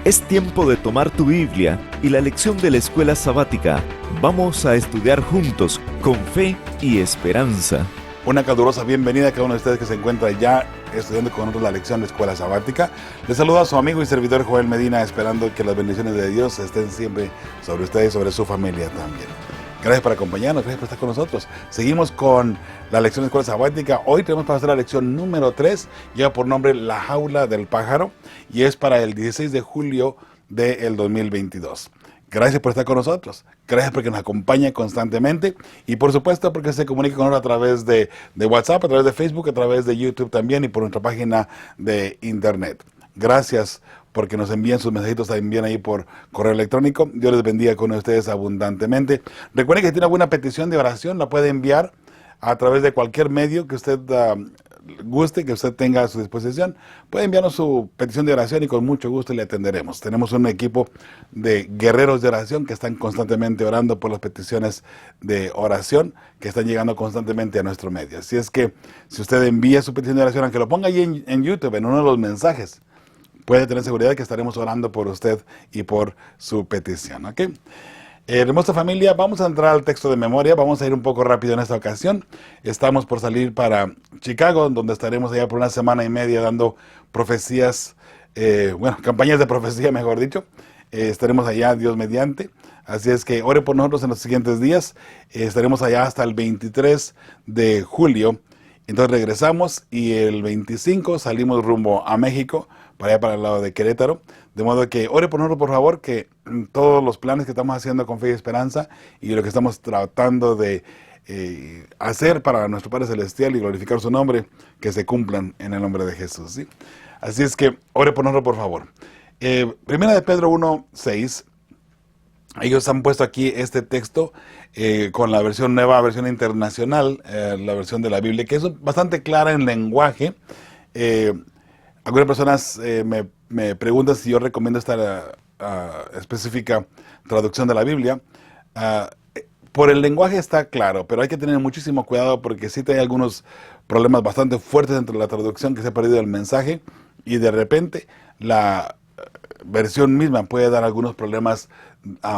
Es tiempo de tomar tu Biblia y la lección de la escuela sabática. Vamos a estudiar juntos con fe y esperanza. Una calurosa bienvenida a cada uno de ustedes que se encuentra ya estudiando con nosotros la lección de escuela sabática. Les saluda a su amigo y servidor Joel Medina, esperando que las bendiciones de Dios estén siempre sobre ustedes y sobre su familia también. Gracias por acompañarnos, gracias por estar con nosotros. Seguimos con la lección de escuela sabática. Hoy tenemos para hacer la lección número 3, lleva por nombre La jaula del pájaro, y es para el 16 de julio del 2022. Gracias por estar con nosotros, gracias porque nos acompaña constantemente y por supuesto porque se comunica con nosotros a través de WhatsApp, a través de Facebook, a través de YouTube también y por nuestra página de internet. Gracias porque nos envían sus mensajitos también ahí por correo electrónico. Dios les bendiga con ustedes abundantemente. Recuerden que si tiene alguna petición de oración, la puede enviar a través de cualquier medio que usted guste, que usted tenga a su disposición. Puede enviarnos su petición de oración y con mucho gusto le atenderemos. Tenemos un equipo de guerreros de oración que están constantemente orando por las peticiones de oración que están llegando constantemente a nuestro medio. Así es que si usted envía su petición de oración, aunque lo ponga ahí en YouTube, en uno de los mensajes, puede tener seguridad que estaremos orando por usted y por su petición, ¿ok? Hermosa familia, vamos a entrar al texto de memoria, vamos a ir un poco rápido en esta ocasión. Estamos por salir para Chicago, donde estaremos allá por una semana y media dando profecías, campañas de profecía, mejor dicho. Estaremos allá, Dios mediante. Así es que ore por nosotros en los siguientes días. Estaremos allá hasta el 23 de julio. Entonces regresamos y el 25 salimos rumbo a México, para allá para el lado de Querétaro. De modo que ore por nosotros, por favor, que todos los planes que estamos haciendo con fe y esperanza y lo que estamos tratando de hacer para nuestro Padre Celestial y glorificar su nombre, que se cumplan en el nombre de Jesús, ¿sí? Así es que ore por nosotros, por favor. Primera de Pedro 1:6. Ellos han puesto aquí este texto con la versión nueva, versión internacional, la versión de la Biblia, que es bastante clara en lenguaje. Algunas personas me preguntan si yo recomiendo esta específica traducción de la Biblia. Por el lenguaje está claro, pero hay que tener muchísimo cuidado porque sí hay algunos problemas bastante fuertes entre la traducción, que se ha perdido el mensaje y de repente la versión misma puede dar algunos problemas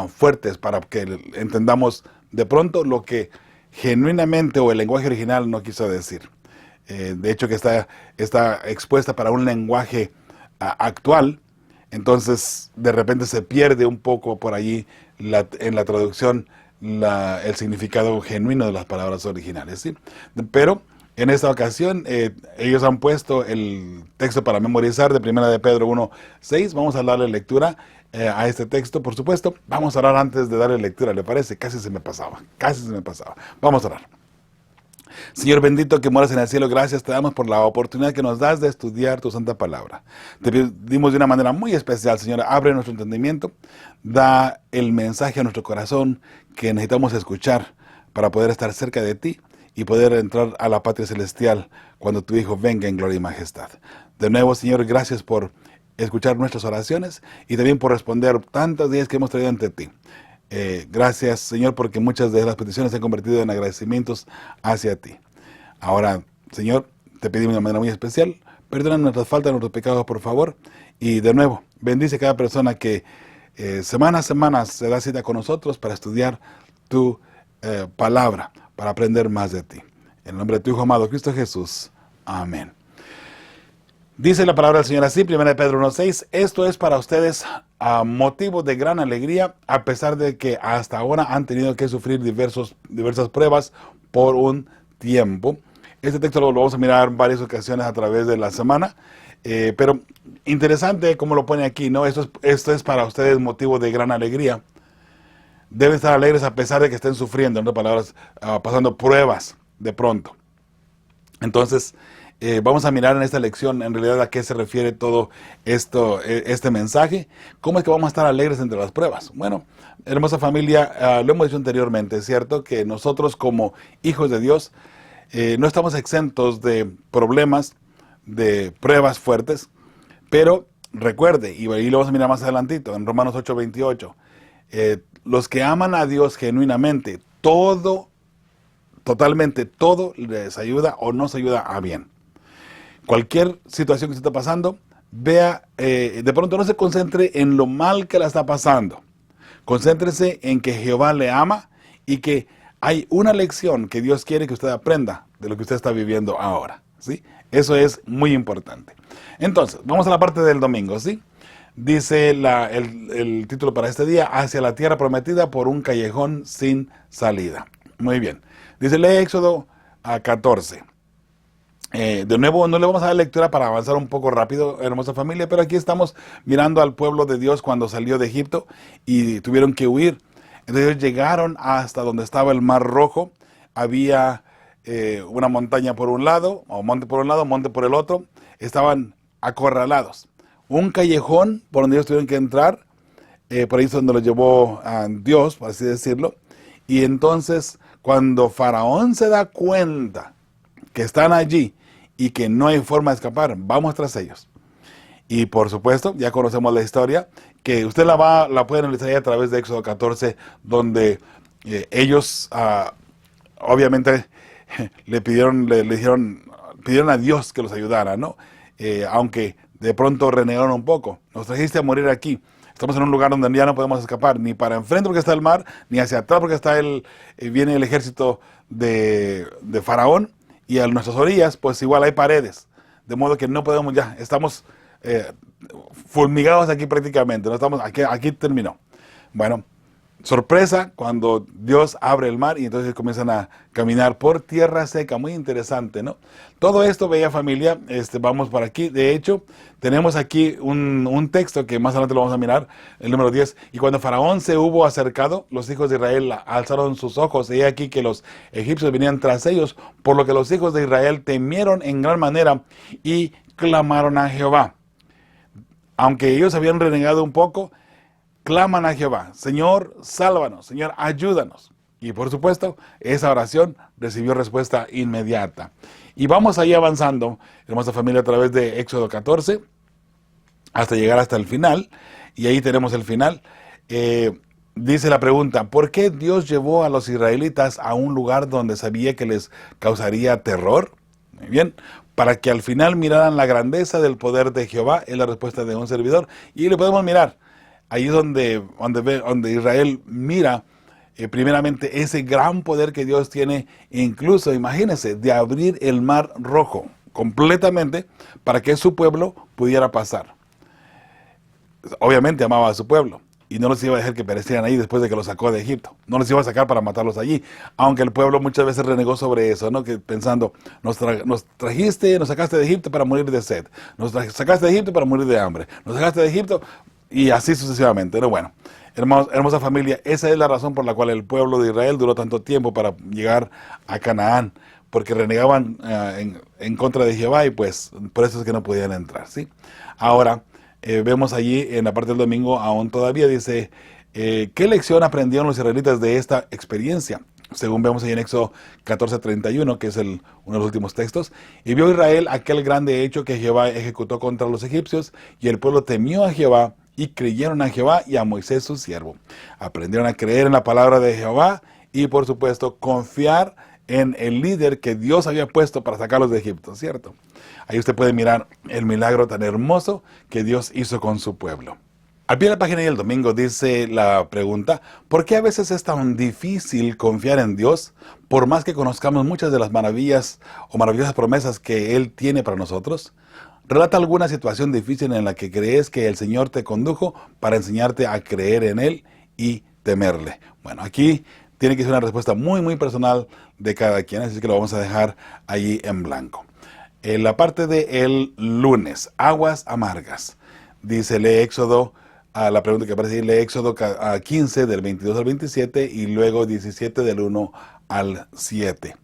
fuertes para que entendamos de pronto lo que genuinamente o el lenguaje original no quiso decir. De hecho que está expuesta para un lenguaje actual, entonces de repente se pierde un poco por allí en la traducción el significado genuino de las palabras originales, ¿sí? Pero en esta ocasión ellos han puesto el texto para memorizar de Primera de Pedro 1:6. Vamos a darle lectura a este texto, por supuesto. Vamos a orar antes de darle lectura, ¿le parece? Casi se me pasaba. Vamos a orar. Señor bendito que moras en el cielo, gracias te damos por la oportunidad que nos das de estudiar tu santa palabra. Te pedimos de una manera muy especial, Señor, abre nuestro entendimiento, da el mensaje a nuestro corazón que necesitamos escuchar para poder estar cerca de ti y poder entrar a la patria celestial cuando tu Hijo venga en gloria y majestad. De nuevo, Señor, gracias por escuchar nuestras oraciones y también por responder tantas días que hemos traído ante ti. Gracias, Señor, porque muchas de las peticiones se han convertido en agradecimientos hacia ti. Ahora, Señor, te pedimos de una manera muy especial, perdona nuestras faltas, nuestros pecados, por favor. Y de nuevo, bendice a cada persona que semana a semana se da cita con nosotros para estudiar tu palabra, para aprender más de ti. En el nombre de tu Hijo amado, Cristo Jesús. Amén. Dice la palabra del Señor así, 1 Pedro 1:6, esto es para ustedes a motivo de gran alegría, a pesar de que hasta ahora han tenido que sufrir diversas pruebas por un tiempo. Este texto lo vamos a mirar en varias ocasiones a través de la semana, pero interesante como lo pone aquí, ¿no? Esto es para ustedes motivo de gran alegría. Deben estar alegres a pesar de que estén sufriendo, en otras palabras, pasando pruebas de pronto. Entonces, vamos a mirar en esta lección en realidad a qué se refiere todo este mensaje. ¿Cómo es que vamos a estar alegres entre las pruebas? Bueno, hermosa familia, lo hemos dicho anteriormente, es cierto que nosotros como hijos de Dios no estamos exentos de problemas, de pruebas fuertes, pero recuerde, y ahí lo vamos a mirar más adelantito, en Romanos 8:28, los que aman a Dios genuinamente, totalmente todo les ayuda o nos ayuda a bien. Cualquier situación que usted está pasando, vea, de pronto no se concentre en lo mal que la está pasando. Concéntrese en que Jehová le ama y que hay una lección que Dios quiere que usted aprenda de lo que usted está viviendo ahora, ¿sí? Eso es muy importante. Entonces, vamos a la parte del domingo, ¿sí? Dice el título para este día: Hacia la tierra prometida por un callejón sin salida. Muy bien. Dice, lee Éxodo 14. De nuevo, no le vamos a dar lectura para avanzar un poco rápido, hermosa familia, pero aquí estamos mirando al pueblo de Dios cuando salió de Egipto y tuvieron que huir. Entonces llegaron hasta donde estaba el Mar Rojo. Había una montaña por un lado, o monte por un lado, monte por el otro. Estaban acorralados. Un callejón por donde ellos tuvieron que entrar, por ahí es donde los llevó a Dios, por así decirlo. Y entonces, cuando Faraón se da cuenta que están allí y que no hay forma de escapar, vamos tras ellos. Y por supuesto, ya conocemos la historia, que usted la puede analizar ahí a través de Éxodo 14, donde ellos obviamente pidieron a Dios que los ayudara, ¿no? Aunque de pronto renegaron un poco. Nos trajiste a morir aquí. Estamos en un lugar donde ya no podemos escapar, ni para enfrente porque está el mar, ni hacia atrás porque viene el ejército de Faraón, y a nuestras orillas, pues igual hay paredes. De modo que no podemos ya, estamos fulmigados aquí prácticamente, no estamos, aquí terminó. Bueno, sorpresa cuando Dios abre el mar y entonces comienzan a caminar por tierra seca. Muy interesante, ¿no? Todo esto, bella familia, vamos por aquí. De hecho, tenemos aquí un texto que más adelante lo vamos a mirar, el número 10. Y cuando Faraón se hubo acercado, los hijos de Israel alzaron sus ojos, y he aquí que los egipcios venían tras ellos, por lo que los hijos de Israel temieron en gran manera y clamaron a Jehová. Aunque ellos habían renegado un poco, claman a Jehová: Señor, sálvanos, Señor, ayúdanos. Y por supuesto, esa oración recibió respuesta inmediata. Y vamos ahí avanzando, hermosa familia, a través de Éxodo 14, hasta llegar hasta el final. Y ahí tenemos el final. Dice la pregunta: ¿por qué Dios llevó a los israelitas a un lugar donde sabía que les causaría terror? Muy bien. Para que al final miraran la grandeza del poder de Jehová, es la respuesta de un servidor. Y lo podemos mirar. Ahí es donde Israel mira primeramente ese gran poder que Dios tiene, incluso, imagínense, de abrir el Mar Rojo completamente para que su pueblo pudiera pasar. Obviamente amaba a su pueblo y no los iba a dejar que perecieran ahí después de que los sacó de Egipto. No los iba a sacar para matarlos allí, aunque el pueblo muchas veces renegó sobre eso, ¿no? Que pensando, nos sacaste de Egipto para morir de sed, nos sacaste de Egipto para morir de hambre, nos sacaste de Egipto, y así sucesivamente. Pero bueno, hermosa familia, esa es la razón por la cual el pueblo de Israel duró tanto tiempo para llegar a Canaán, porque renegaban en contra de Jehová, y pues por eso es que no podían entrar, ¿sí? Ahora, vemos allí en la parte del domingo, aún todavía dice, ¿qué lección aprendieron los israelitas de esta experiencia? Según vemos ahí en Éxodo 14:31, que es uno de los últimos textos. Y vio Israel aquel grande hecho que Jehová ejecutó contra los egipcios, y el pueblo temió a Jehová, y creyeron a Jehová y a Moisés su siervo. Aprendieron a creer en la palabra de Jehová y, por supuesto, confiar en el líder que Dios había puesto para sacarlos de Egipto, ¿cierto? Ahí usted puede mirar el milagro tan hermoso que Dios hizo con su pueblo. Al pie de la página del domingo dice la pregunta: ¿por qué a veces es tan difícil confiar en Dios, por más que conozcamos muchas de las maravillas o maravillosas promesas que Él tiene para nosotros? Relata alguna situación difícil en la que crees que el Señor te condujo para enseñarte a creer en Él y temerle. Bueno, aquí tiene que ser una respuesta muy, muy personal de cada quien, así que lo vamos a dejar allí en blanco. En la parte del lunes, aguas amargas. Dice, lee Éxodo, la pregunta que aparece ahí, lee Éxodo 15 del 22 al 27 y luego 17 del 1 al 7.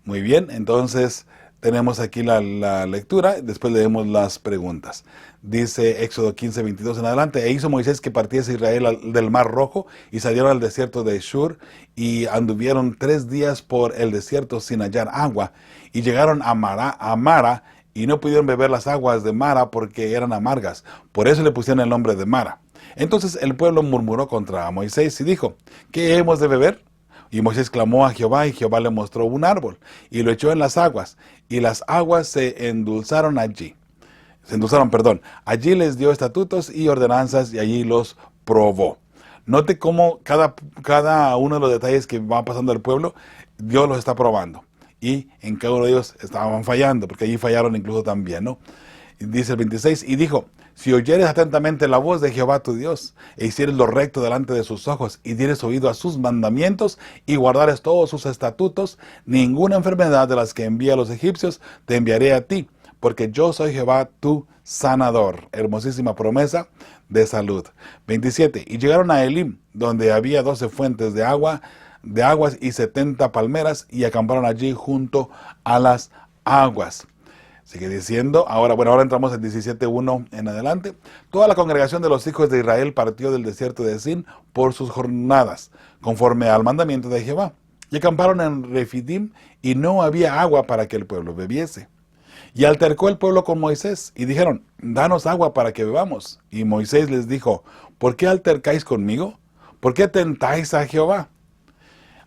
Muy bien, entonces tenemos aquí la lectura, después leemos las preguntas. Dice Éxodo 15, 22 en adelante: e hizo Moisés que partiese Israel del Mar Rojo, y salieron al desierto de Shur, y anduvieron 3 días por el desierto sin hallar agua, y llegaron a Mara, y no pudieron beber las aguas de Mara porque eran amargas. Por eso le pusieron el nombre de Mara. Entonces el pueblo murmuró contra Moisés y dijo: ¿qué hemos de beber? Y Moisés clamó a Jehová, y Jehová le mostró un árbol, y lo echó en las aguas, y las aguas se endulzaron allí. se endulzaron, perdón. Allí les dio estatutos y ordenanzas y allí los probó. Note cómo cada uno de los detalles que va pasando el pueblo, Dios los está probando. Y en cada uno de ellos estaban fallando, porque allí fallaron incluso también, ¿no? Y dice el 26, y dijo, si oyeres atentamente la voz de Jehová tu Dios, e hicieres lo recto delante de sus ojos, y dieres oído a sus mandamientos, y guardares todos sus estatutos, ninguna enfermedad de las que envía a los egipcios te enviaré a ti, porque yo soy Jehová tu sanador. Hermosísima promesa de salud. 27, y llegaron a Elim, donde había 12 fuentes de aguas y 70 palmeras, y acamparon allí junto a las aguas. Sigue diciendo, ahora entramos en 17:1 en adelante. Toda la congregación de los hijos de Israel partió del desierto de Zin por sus jornadas, conforme al mandamiento de Jehová. Y acamparon en Refidim, y no había agua para que el pueblo bebiese. Y altercó el pueblo con Moisés, y dijeron, danos agua para que bebamos. Y Moisés les dijo, ¿por qué altercáis conmigo? ¿Por qué tentáis a Jehová?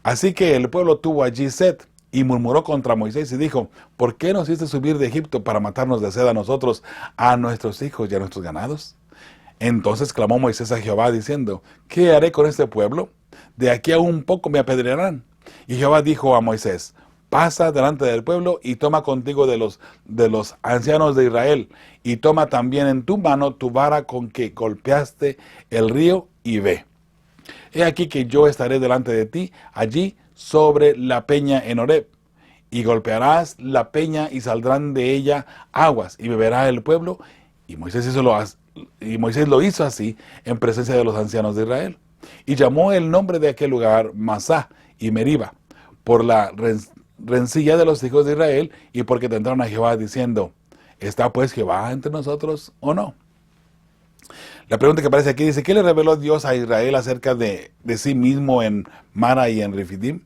Así que el pueblo tuvo allí sed, y murmuró contra Moisés y dijo, ¿por qué nos hiciste subir de Egipto para matarnos de sed a nosotros, a nuestros hijos y a nuestros ganados? Entonces clamó Moisés a Jehová diciendo, ¿qué haré con este pueblo? De aquí a un poco me apedrearán. Y Jehová dijo a Moisés, pasa delante del pueblo y toma contigo de los ancianos de Israel, y toma también en tu mano tu vara con que golpeaste el río, y ve. He aquí que yo estaré delante de ti allí sobre la peña en Horeb, y golpearás la peña y saldrán de ella aguas, y beberá el pueblo. Y Moisés lo hizo así en presencia de los ancianos de Israel. Y llamó el nombre de aquel lugar Masá y Meriba, por la rencilla de los hijos de Israel, y porque tentaron a Jehová diciendo, ¿está pues Jehová entre nosotros o no? La pregunta que aparece aquí dice, ¿qué le reveló Dios a Israel acerca de sí mismo en Mara y en Refidim?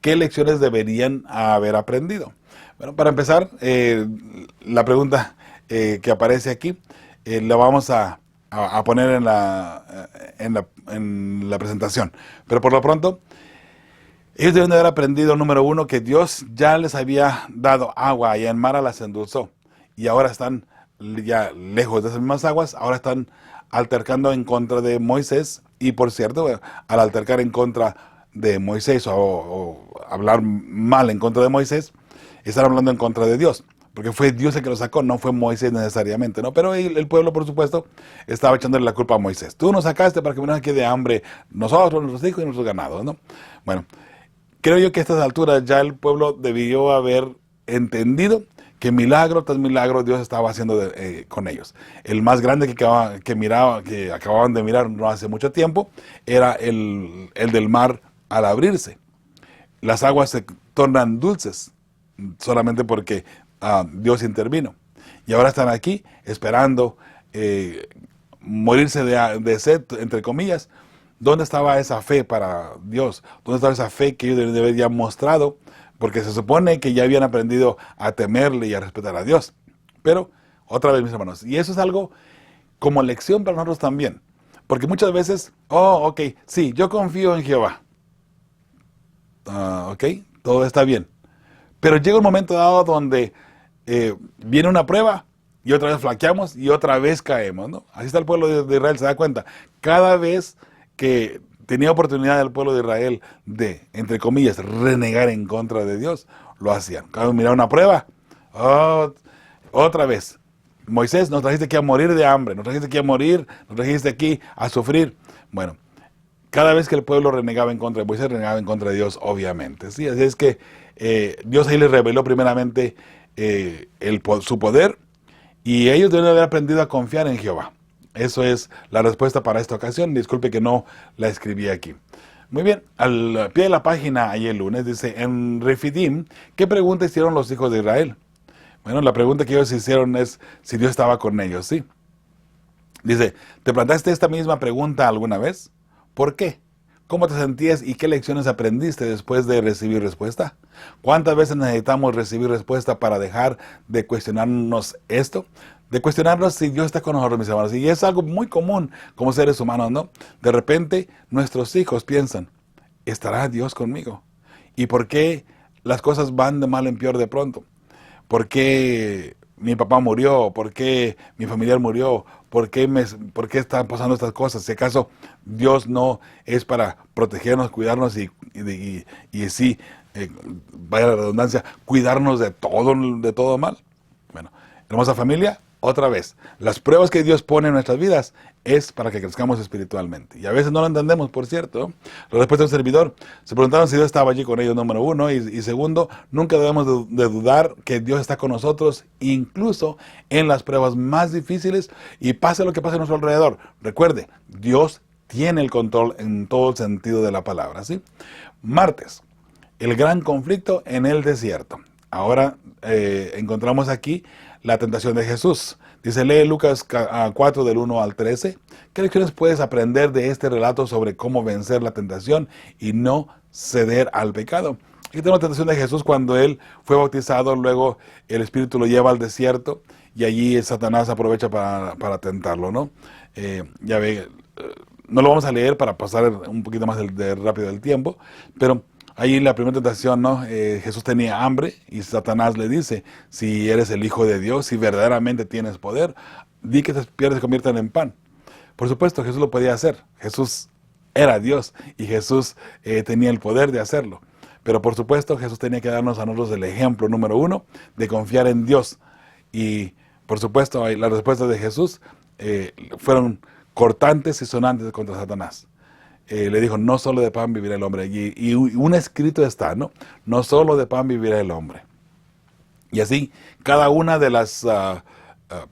¿Qué lecciones deberían haber aprendido? Bueno, para empezar, la pregunta que aparece aquí, la vamos a poner en la presentación. Pero por lo pronto, ellos deben de haber aprendido, número uno, que Dios ya les había dado agua y en Mara las endulzó. Y ahora están ya lejos de esas mismas aguas, ahora están altercando en contra de Moisés. Y por cierto, al altercar en contra de Moisés o hablar mal en contra de Moisés, están hablando en contra de Dios. Porque fue Dios el que lo sacó, no fue Moisés necesariamente, ¿no? Pero el pueblo, por supuesto, estaba echándole la culpa a Moisés. Tú nos sacaste para que no nos quede hambre nosotros, nuestros hijos y nuestros ganados, ¿no? Bueno, creo yo que a estas alturas ya el pueblo debió haber entendido que milagro tras milagro Dios estaba haciendo con ellos. El más grande que acababan de mirar no hace mucho tiempo era el del mar al abrirse. Las aguas se tornan dulces solamente porque Dios intervino. Y ahora están aquí esperando morirse de sed, entre comillas. ¿Dónde estaba esa fe para Dios? ¿Dónde estaba esa fe que ellos debían haber mostrado? Porque se supone que ya habían aprendido a temerle y a respetar a Dios. Pero, otra vez, mis hermanos, y eso es algo como lección para nosotros también. Porque muchas veces, ok, sí, yo confío en Jehová. Ok, todo está bien. Pero llega un momento dado donde viene una prueba y otra vez flaqueamos y otra vez caemos, ¿no? Así está el pueblo de Israel, se da cuenta. Cada vez que tenía oportunidad el pueblo de Israel de, entre comillas, renegar en contra de Dios, lo hacían. Cada vez miraba una prueba, otra vez. Moisés, nos trajiste aquí a morir de hambre, nos trajiste aquí a morir, nos trajiste aquí a sufrir. Bueno, cada vez que el pueblo renegaba en contra de Moisés, renegaba en contra de Dios, obviamente. ¿Sí? Así es que Dios ahí les reveló primeramente su poder, y ellos deben haber aprendido a confiar en Jehová. Eso es la respuesta para esta ocasión. Disculpe que no la escribí aquí. Muy bien, al pie de la página, ahí el lunes, dice, en Refidim, ¿qué pregunta hicieron los hijos de Israel? Bueno, la pregunta que ellos hicieron es si Dios estaba con ellos, ¿sí? Dice, ¿te planteaste esta misma pregunta alguna vez? ¿Por qué? ¿Cómo te sentías y qué lecciones aprendiste después de recibir respuesta? ¿Cuántas veces necesitamos recibir respuesta para dejar de cuestionarnos esto? De cuestionarnos si Dios está con nosotros, mis hermanos. Y es algo muy común como seres humanos, ¿no? De repente nuestros hijos piensan, ¿estará Dios conmigo? ¿Y por qué las cosas van de mal en peor de pronto? ¿Por qué mi papá murió? ¿Por qué mi familiar murió? ¿Por qué están pasando estas cosas? Si acaso Dios no es para protegernos, cuidarnos y sí, vaya la redundancia, cuidarnos de todo mal. Bueno, hermosa familia, otra vez, las pruebas que Dios pone en nuestras vidas es para que crezcamos espiritualmente. Y a veces no lo entendemos, por cierto. La respuesta de un servidor, se preguntaron si Dios estaba allí con ellos, número uno. Y segundo, nunca debemos de dudar que Dios está con nosotros, incluso en las pruebas más difíciles y pase lo que pase a nuestro alrededor. Recuerde, Dios tiene el control en todo el sentido de la palabra, ¿sí? Martes, el gran conflicto en el desierto. Ahora encontramos aquí la tentación de Jesús. Dice, lee Lucas 4 del 1 al 13. ¿Qué lecciones puedes aprender de este relato sobre cómo vencer la tentación y no ceder al pecado? Aquí tenemos la tentación de Jesús cuando él fue bautizado, luego el Espíritu lo lleva al desierto y allí Satanás aprovecha para tentarlo, ¿no? Ya ve, no lo vamos a leer para pasar un poquito más rápido del tiempo, pero ahí la primera tentación, ¿no? Jesús tenía hambre y Satanás le dice, si eres el Hijo de Dios, si verdaderamente tienes poder, di que estas piedras se conviertan en pan. Por supuesto, Jesús lo podía hacer. Jesús era Dios y Jesús tenía el poder de hacerlo. Pero por supuesto, Jesús tenía que darnos a nosotros el ejemplo número uno de confiar en Dios. Y por supuesto, las respuestas de Jesús fueron cortantes y sonantes contra Satanás. Le dijo, no solo de pan vivirá el hombre. Y un escrito está, ¿no? No solo de pan vivirá el hombre. Y así, cada una de las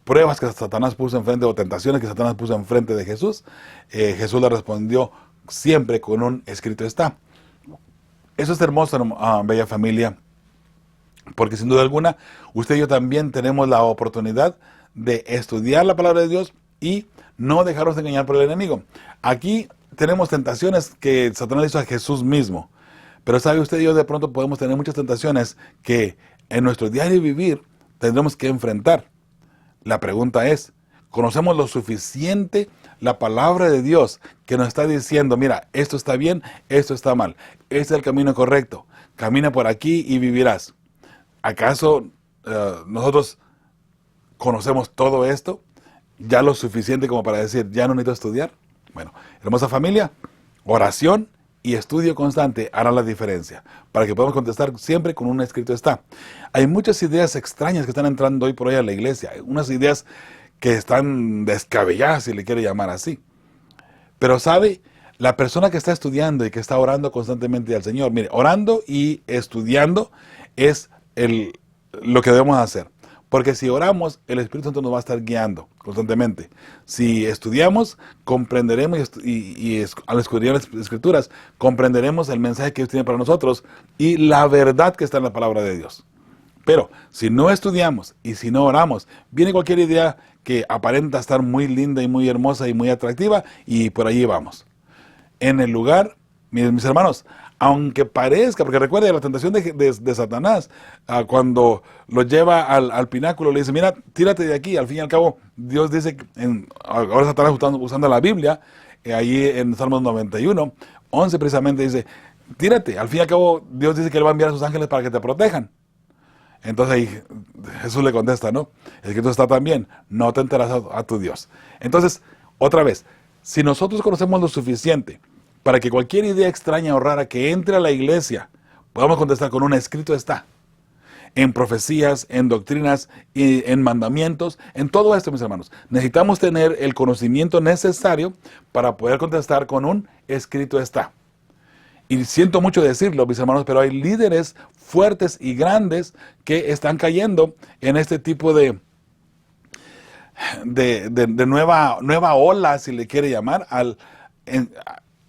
pruebas que Satanás puso enfrente, o tentaciones que Satanás puso enfrente de Jesús, Jesús le respondió siempre con un escrito está. Eso es hermoso, bella familia, porque sin duda alguna, usted y yo también tenemos la oportunidad de estudiar la palabra de Dios y no dejarnos de engañar por el enemigo. Aquí tenemos tentaciones que Satanás hizo a Jesús mismo. Pero sabe usted y yo de pronto podemos tener muchas tentaciones que en nuestro diario vivir tendremos que enfrentar. La pregunta es, ¿conocemos lo suficiente la palabra de Dios que nos está diciendo, mira, esto está bien, esto está mal, este es el camino correcto, camina por aquí y vivirás? ¿Acaso nosotros conocemos todo esto? ¿Ya lo suficiente como para decir, ya no necesito estudiar? Bueno, hermosa familia, oración y estudio constante harán la diferencia, para que podamos contestar siempre con un escrito está. Hay muchas ideas extrañas que están entrando hoy por hoy a la iglesia, unas ideas que están descabelladas, si le quiere llamar así. Pero sabe, la persona que está estudiando y que está orando constantemente al Señor, mire, orando y estudiando es lo que debemos hacer. Porque si oramos, el Espíritu Santo nos va a estar guiando constantemente. Si estudiamos, comprenderemos y al estudiar las Escrituras, comprenderemos el mensaje que Dios tiene para nosotros y la verdad que está en la palabra de Dios. Pero si no estudiamos y si no oramos, viene cualquier idea que aparenta estar muy linda y muy hermosa y muy atractiva y por allí vamos. En el lugar, mis hermanos, aunque parezca, porque recuerde la tentación de Satanás, cuando lo lleva al pináculo, le dice, mira, tírate de aquí. Al fin y al cabo, Dios dice, ahora Satanás usando la Biblia, ahí en Salmos 91, 11 precisamente dice, tírate. Al fin y al cabo, Dios dice que Él va a enviar a sus ángeles para que te protejan. Entonces ahí Jesús le contesta, ¿no? El escrito está también, no tentarás a tu Dios. Entonces, otra vez, si nosotros conocemos lo suficiente para que cualquier idea extraña o rara que entre a la iglesia, podamos contestar con un escrito está. En profecías, en doctrinas, en mandamientos, en todo esto, mis hermanos. Necesitamos tener el conocimiento necesario para poder contestar con un escrito está. Y siento mucho decirlo, mis hermanos, pero hay líderes fuertes y grandes que están cayendo en este tipo de nueva ola, si le quiere llamar,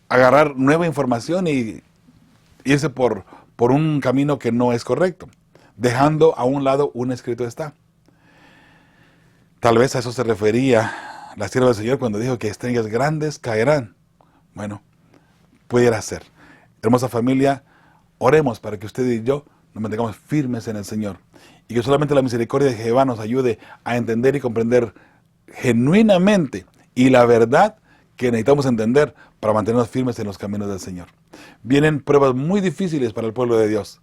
agarrar nueva información y irse por un camino que no es correcto, dejando a un lado un escrito está. Tal vez a eso se refería la sierva del Señor cuando dijo que estrellas grandes caerán. Bueno, pudiera ser. Hermosa familia, oremos para que usted y yo nos mantengamos firmes en el Señor y que solamente la misericordia de Jehová nos ayude a entender y comprender genuinamente y la verdad que necesitamos entender para mantenernos firmes en los caminos del Señor. Vienen pruebas muy difíciles para el pueblo de Dios,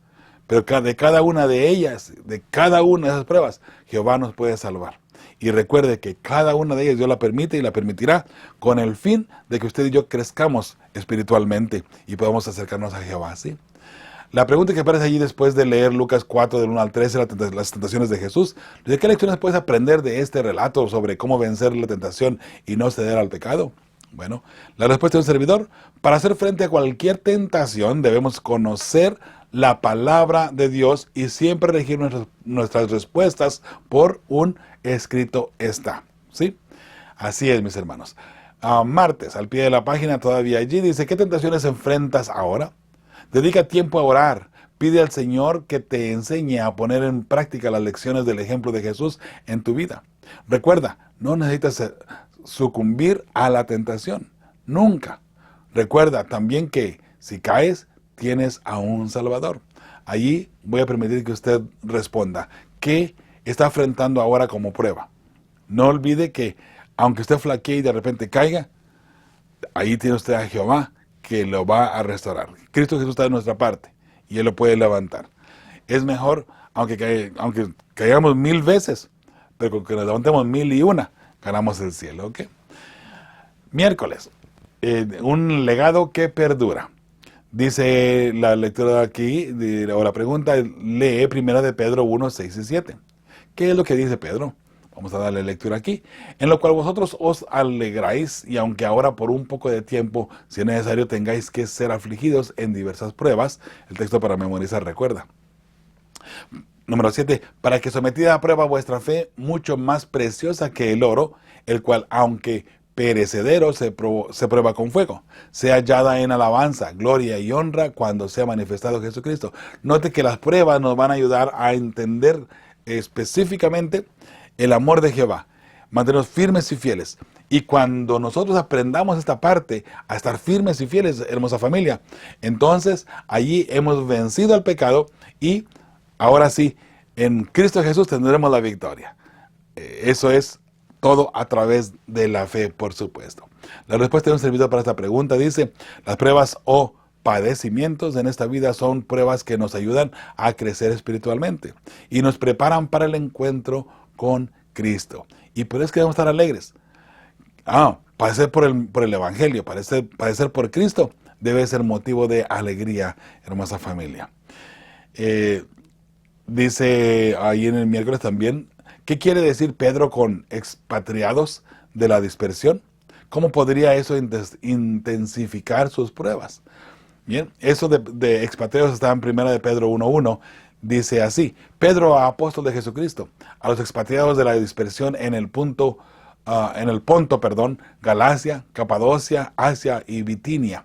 Pero de cada una de ellas, de cada una de esas pruebas, Jehová nos puede salvar. Y recuerde que cada una de ellas Dios la permite y la permitirá con el fin de que usted y yo crezcamos espiritualmente y podamos acercarnos a Jehová, ¿sí? La pregunta que aparece allí después de leer Lucas 4, del 1 al 13, las tentaciones de Jesús, ¿de qué lecciones puedes aprender de este relato sobre cómo vencer la tentación y no ceder al pecado? Bueno, la respuesta de un servidor: para hacer frente a cualquier tentación debemos conocer la palabra de Dios y siempre regir nuestras respuestas por un escrito está, ¿sí? Así es, mis hermanos. Martes, al pie de la página, todavía allí dice: ¿qué tentaciones enfrentas ahora? Dedica tiempo a orar. Pide al Señor que te enseñe a poner en práctica las lecciones del ejemplo de Jesús en tu vida. Recuerda, no necesitas sucumbir a la tentación. Nunca. Recuerda también que si caes, tienes a un Salvador. Allí voy a permitir que usted responda: ¿qué está enfrentando ahora como prueba? No olvide que aunque usted flaquee y de repente caiga, ahí tiene usted a Jehová que lo va a restaurar. Cristo Jesús está de nuestra parte y Él lo puede levantar. Es mejor, aunque caigamos 1000 veces, pero con que nos levantemos 1001, ganamos el cielo, ¿ok? Miércoles, un legado que perdura. Dice la lectura de aquí, o la pregunta, lee 1 de Pedro 1, 6 y 7. ¿Qué es lo que dice Pedro? Vamos a darle lectura aquí. En lo cual vosotros os alegráis, y aunque ahora por un poco de tiempo, si es necesario, tengáis que ser afligidos en diversas pruebas. El texto para memorizar, recuerda. Número 7. Para que sometida a prueba vuestra fe, mucho más preciosa que el oro, el cual, aunque perecedero, se prueba con fuego, sea hallada en alabanza, gloria y honra cuando sea manifestado Jesucristo. Note que las pruebas nos van a ayudar a entender específicamente el amor de Jehová, mantenernos firmes y fieles. Y cuando nosotros aprendamos esta parte, a estar firmes y fieles, hermosa familia, entonces allí hemos vencido al pecado y ahora sí, en Cristo Jesús tendremos la victoria. Eso es todo a través de la fe, por supuesto. La respuesta de un servidor para esta pregunta dice: las pruebas o padecimientos en esta vida son pruebas que nos ayudan a crecer espiritualmente y nos preparan para el encuentro con Cristo. Y por eso que debemos estar alegres. Padecer por el Evangelio, padecer por Cristo, debe ser motivo de alegría, hermosa familia. Dice ahí en el miércoles también: ¿qué quiere decir Pedro con expatriados de la dispersión? ¿Cómo podría eso intensificar sus pruebas? Bien, eso de expatriados está en 1 de Pedro 1:1. Dice así: Pedro, apóstol de Jesucristo, a los expatriados de la dispersión en el Ponto, Galacia, Capadocia, Asia y Bitinia.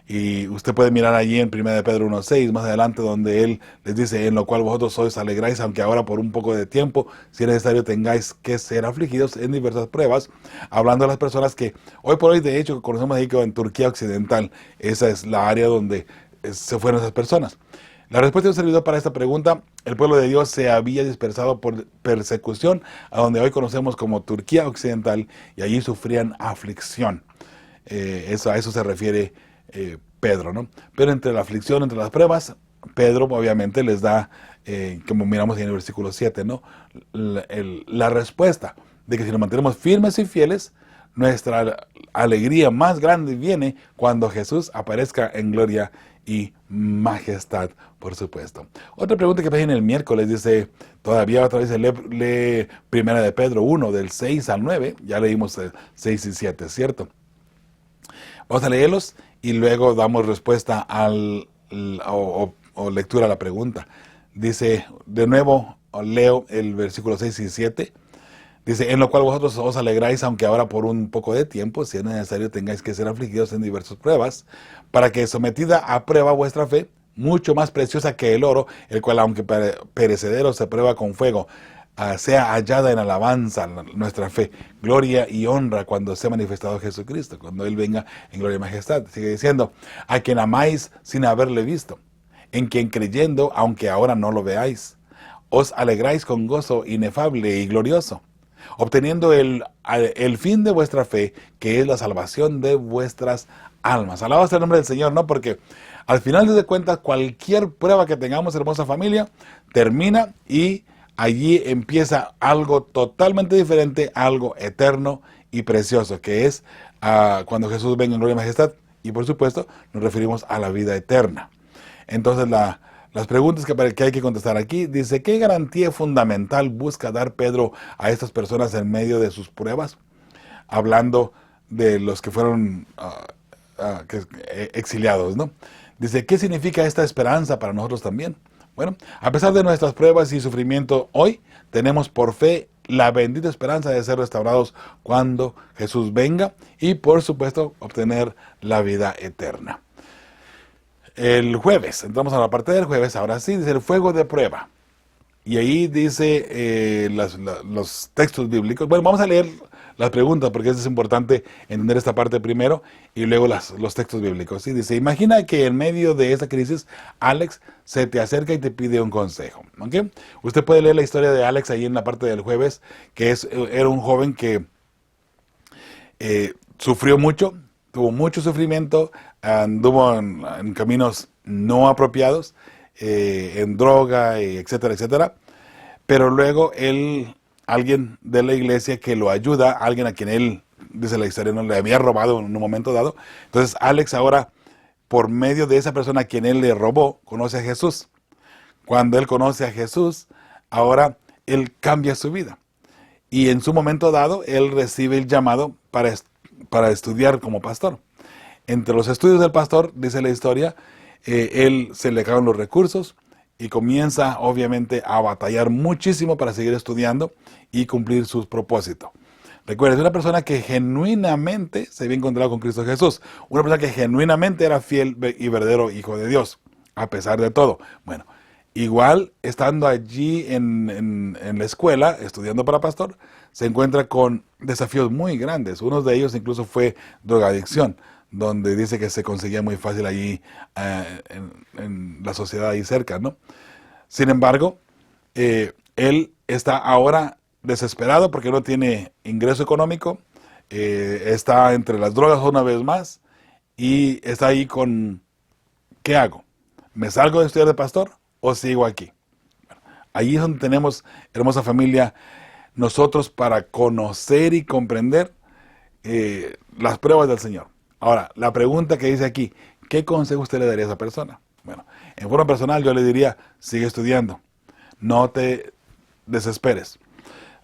Y usted puede mirar allí en 1 de Pedro 1:6, más adelante, donde él les dice: en lo cual vosotros sois alegráis, aunque ahora por un poco de tiempo, si es necesario, tengáis que ser afligidos en diversas pruebas, hablando de las personas que hoy por hoy, de hecho, conocemos ahí que en Turquía Occidental, esa es la área donde se fueron esas personas. La respuesta de un servidor para esta pregunta: el pueblo de Dios se había dispersado por persecución a donde hoy conocemos como Turquía Occidental, y allí sufrían aflicción. A eso se refiere Pedro, ¿no? Pero entre la aflicción, entre las pruebas, Pedro obviamente les da, como miramos en el versículo 7, ¿no? La respuesta de que si nos mantenemos firmes y fieles, nuestra alegría más grande viene cuando Jesús aparezca en gloria y majestad, por supuesto. Otra pregunta que aparece en el miércoles dice, todavía otra vez lee 1 de Pedro 1, del 6 al 9, ya leímos el 6 y 7, ¿cierto? Vamos a leerlos y luego damos respuesta o lectura a la pregunta. Dice, de nuevo, leo el versículo 6 y 7. Dice, en lo cual vosotros os alegráis, aunque ahora por un poco de tiempo, si es necesario, tengáis que ser afligidos en diversas pruebas, para que sometida a prueba vuestra fe, mucho más preciosa que el oro, el cual aunque perecedero se prueba con fuego, sea hallada en alabanza nuestra fe, gloria y honra cuando sea manifestado Jesucristo, cuando Él venga en gloria y majestad. Sigue diciendo, a quien amáis sin haberle visto, en quien creyendo, aunque ahora no lo veáis, os alegráis con gozo inefable y glorioso, obteniendo el fin de vuestra fe, que es la salvación de vuestras almas. Alabado sea el nombre del Señor, ¿no? Porque al final de cuentas, cualquier prueba que tengamos, hermosa familia, termina y allí empieza algo totalmente diferente, algo eterno y precioso, que es cuando Jesús venga en gloria y majestad. Y por supuesto, nos referimos a la vida eterna. Entonces, las preguntas que hay que contestar aquí, dice, ¿qué garantía fundamental busca dar Pedro a estas personas en medio de sus pruebas? Hablando de los que fueron exiliados, ¿no? Dice, ¿qué significa esta esperanza para nosotros también? Bueno, a pesar de nuestras pruebas y sufrimiento hoy, tenemos por fe la bendita esperanza de ser restaurados cuando Jesús venga y, por supuesto, obtener la vida eterna. El jueves, entramos a la parte del jueves, ahora sí, dice el fuego de prueba. Y ahí dice los textos bíblicos. Bueno, vamos a leer las preguntas porque es importante entender esta parte primero y luego los textos bíblicos. ¿Sí? Dice, imagina que en medio de esta crisis, Alex se te acerca y te pide un consejo. ¿Okay? Usted puede leer la historia de Alex ahí en la parte del jueves, que era un joven que sufrió mucho, tuvo mucho sufrimiento, anduvo en caminos no apropiados, en droga, etcétera, etcétera. Pero luego alguien de la iglesia que lo ayuda, alguien a quien él, dice la historia, no le había robado en un momento dado. Entonces Alex ahora, por medio de esa persona a quien él le robó, conoce a Jesús. Cuando él conoce a Jesús, ahora él cambia su vida. Y en su momento dado, él recibe el llamado para estudiar como pastor. Entre los estudios del pastor, dice la historia, él se le acaban los recursos y comienza obviamente a batallar muchísimo para seguir estudiando y cumplir sus propósitos. Recuerda, es una persona que genuinamente se había encontrado con Cristo Jesús, una persona que genuinamente era fiel y verdadero hijo de Dios, a pesar de todo. Bueno, igual estando allí en la escuela, estudiando para pastor, se encuentra con desafíos muy grandes. Uno de ellos incluso fue drogadicción, donde dice que se conseguía muy fácil allí en la sociedad ahí cerca, ¿no? Sin embargo, él está ahora desesperado porque no tiene ingreso económico, está entre las drogas una vez más y está ahí con, ¿qué hago? ¿Me salgo de estudiar de pastor o sigo aquí? Bueno, allí es donde tenemos, hermosa familia, nosotros para conocer y comprender las pruebas del Señor. Ahora, la pregunta que dice aquí, ¿qué consejo usted le daría a esa persona? Bueno, en forma personal yo le diría, sigue estudiando, no te desesperes.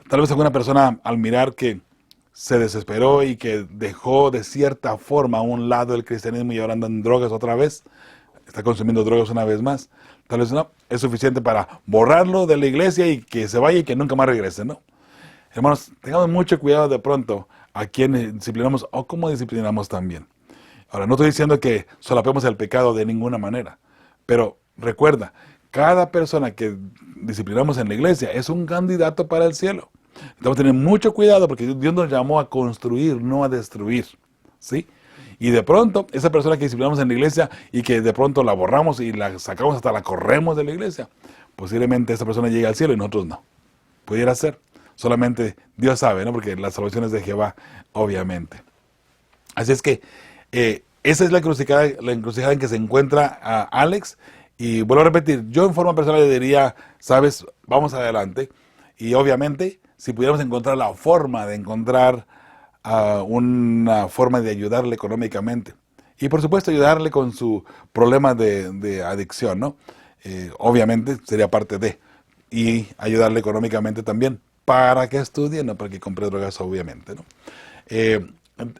Tal vez alguna persona al mirar que se desesperó y que dejó de cierta forma a un lado el cristianismo y ahora anda en drogas otra vez, está consumiendo drogas una vez más, tal vez no, es suficiente para borrarlo de la iglesia y que se vaya y que nunca más regrese, ¿no? Hermanos, tengamos mucho cuidado de pronto a quienes disciplinamos o cómo disciplinamos también. Ahora, no estoy diciendo que solapemos el pecado de ninguna manera, pero recuerda, cada persona que disciplinamos en la iglesia es un candidato para el cielo. Tenemos que tener mucho cuidado porque Dios nos llamó a construir, no a destruir, ¿sí? Y de pronto, esa persona que disciplinamos en la iglesia y que de pronto la borramos y la sacamos hasta la corremos de la iglesia, posiblemente esa persona llegue al cielo y nosotros no. Pudiera ser. Solamente Dios sabe, ¿no? Porque la salvación es de Jehová, obviamente. Así es que esa es la encrucijada en que se encuentra Alex. Y vuelvo a repetir, yo en forma personal le diría, sabes, vamos adelante. Y obviamente, si pudiéramos encontrar la forma de encontrar una forma de ayudarle económicamente. Y por supuesto ayudarle con su problema de adicción, ¿no? Obviamente sería parte de. Y ayudarle económicamente también. Para que estudie, no para que compre drogas, obviamente, ¿no?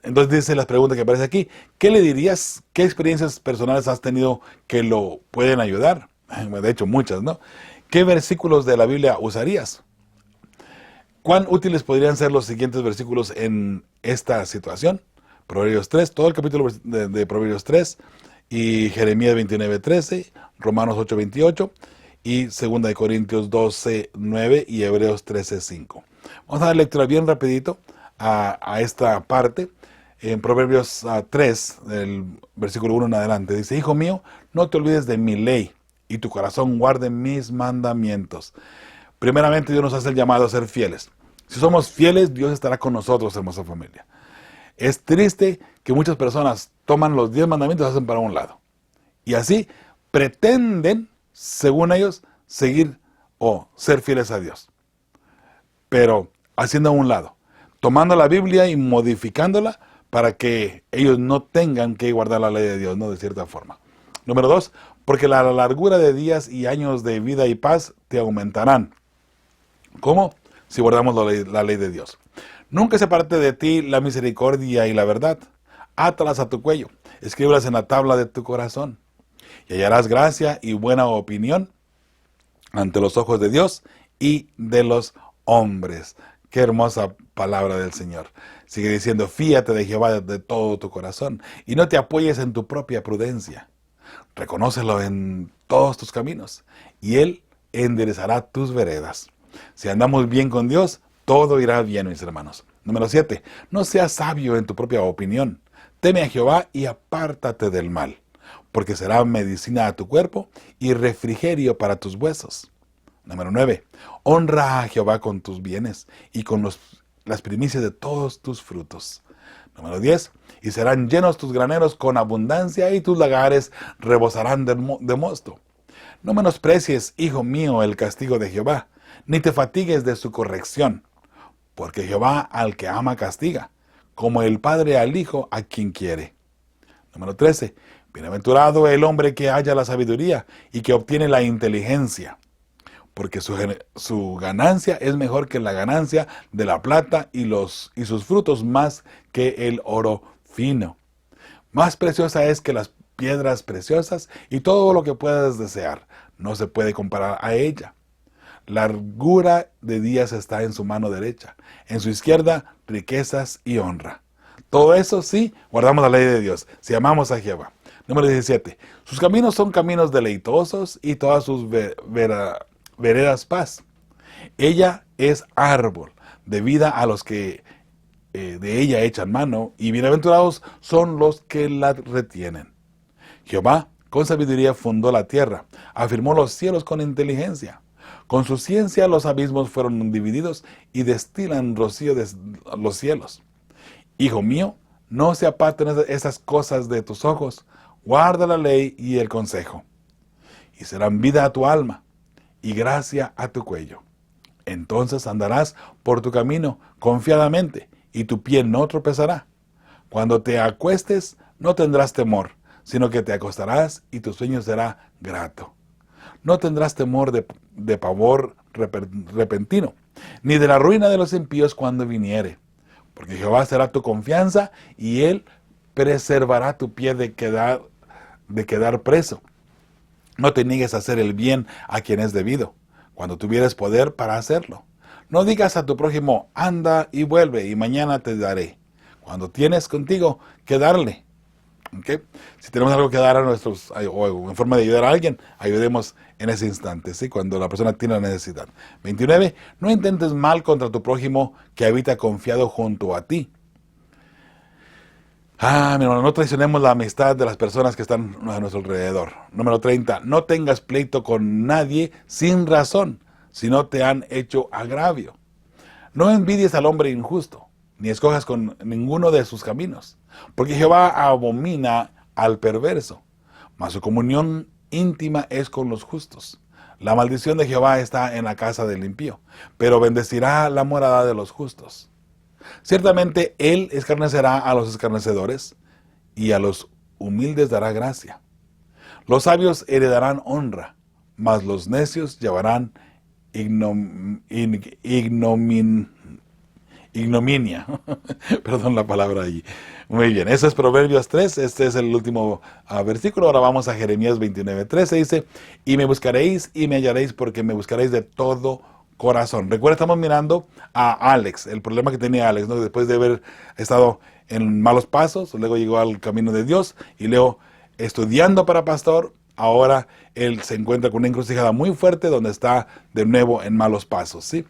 Entonces dice las preguntas que aparece aquí. ¿Qué le dirías? ¿Qué experiencias personales has tenido que lo pueden ayudar? De hecho, muchas, ¿no? ¿Qué versículos de la Biblia usarías? ¿Cuán útiles podrían ser los siguientes versículos en esta situación? Proverbios 3, todo el capítulo de Proverbios 3, y Jeremías 29:13, Romanos 8:28, y 2 Corintios 12:9 y Hebreos 13:5. Vamos a dar lectura bien rapidito a esta parte. En Proverbios 3, del versículo 1 en adelante, dice, Hijo mío, no te olvides de mi ley, y tu corazón guarde mis mandamientos. Primeramente, Dios nos hace el llamado a ser fieles. Si somos fieles, Dios estará con nosotros, hermosa familia. Es triste que muchas personas toman los 10 mandamientos y los hacen para un lado. Y así pretenden, según ellos, seguir o ser fieles a Dios. Pero haciendo a un lado, tomando la Biblia y modificándola para que ellos no tengan que guardar la ley de Dios, ¿no? De cierta forma. Número 2, porque la largura de días y años de vida y paz te aumentarán. ¿Cómo? Si guardamos la ley de Dios. Nunca se aparte de ti la misericordia y la verdad. Átalas a tu cuello, escríbelas en la tabla de tu corazón. Y hallarás gracia y buena opinión ante los ojos de Dios y de los hombres. Qué hermosa palabra del Señor. Sigue diciendo, fíate de Jehová de todo tu corazón y no te apoyes en tu propia prudencia. Reconócelo en todos tus caminos y Él enderezará tus veredas. Si andamos bien con Dios, todo irá bien, mis hermanos. Número 7. No seas sabio en tu propia opinión. Teme a Jehová y apártate del mal, porque será medicina a tu cuerpo y refrigerio para tus huesos. Número 9. Honra a Jehová con tus bienes y con las primicias de todos tus frutos. Número 10. Y serán llenos tus graneros con abundancia y tus lagares rebosarán de mosto. No menosprecies, hijo mío, el castigo de Jehová, ni te fatigues de su corrección, porque Jehová al que ama castiga, como el padre al hijo a quien quiere. Número 13. Bienaventurado el hombre que halla la sabiduría y que obtiene la inteligencia, porque su ganancia es mejor que la ganancia de la plata y sus frutos más que el oro fino. Más preciosa es que las piedras preciosas y todo lo que puedas desear. No se puede comparar a ella. Largura de días está en su mano derecha, en su izquierda riquezas y honra. Todo eso sí, guardamos la ley de Dios, si amamos a Jehová. Número 17. Sus caminos son caminos deleitosos y todas sus veredas paz. Ella es árbol de vida a los que de ella echan mano, y bienaventurados son los que la retienen. Jehová con sabiduría fundó la tierra, afirmó los cielos con inteligencia. Con su ciencia los abismos fueron divididos y destilan rocío de los cielos. Hijo mío, no se aparten esas cosas de tus ojos, guarda la ley y el consejo, y serán vida a tu alma y gracia a tu cuello. Entonces andarás por tu camino confiadamente, y tu pie no tropezará. Cuando te acuestes, no tendrás temor, sino que te acostarás y tu sueño será grato. No tendrás temor de pavor repentino, ni de la ruina de los impíos cuando viniere. Porque Jehová será tu confianza, y Él preservará tu pie de quedar preso. No te niegues a hacer el bien a quien es debido, cuando tuvieres poder para hacerlo. No digas a tu prójimo, anda y vuelve, y mañana te daré, cuando tienes contigo que darle. ¿Okay? Si tenemos algo que dar a nuestros, o en forma de ayudar a alguien, ayudemos en ese instante, ¿sí? Cuando la persona tiene la necesidad. 29. No intentes mal contra tu prójimo que habita confiado junto a ti. Mi hermano, no traicionemos la amistad de las personas que están a nuestro alrededor. Número 30. No tengas pleito con nadie sin razón, si no te han hecho agravio. No envidies al hombre injusto, ni escojas con ninguno de sus caminos, porque Jehová abomina al perverso, mas su comunión íntima es con los justos. La maldición de Jehová está en la casa del impío, pero bendecirá la morada de los justos. Ciertamente Él escarnecerá a los escarnecedores, y a los humildes dará gracia. Los sabios heredarán honra, mas los necios llevarán ignominia. Perdón la palabra ahí. Muy bien, eso es Proverbios 3, este es el último versículo. Ahora vamos a Jeremías 29:13, dice, y me buscaréis y me hallaréis, porque me buscaréis de todo corazón. Recuerda, estamos mirando a Alex, el problema que tenía Alex, ¿no? Después de haber estado en malos pasos, luego llegó al camino de Dios, y luego estudiando para pastor, ahora él se encuentra con una encrucijada muy fuerte donde está de nuevo en malos pasos, ¿sí?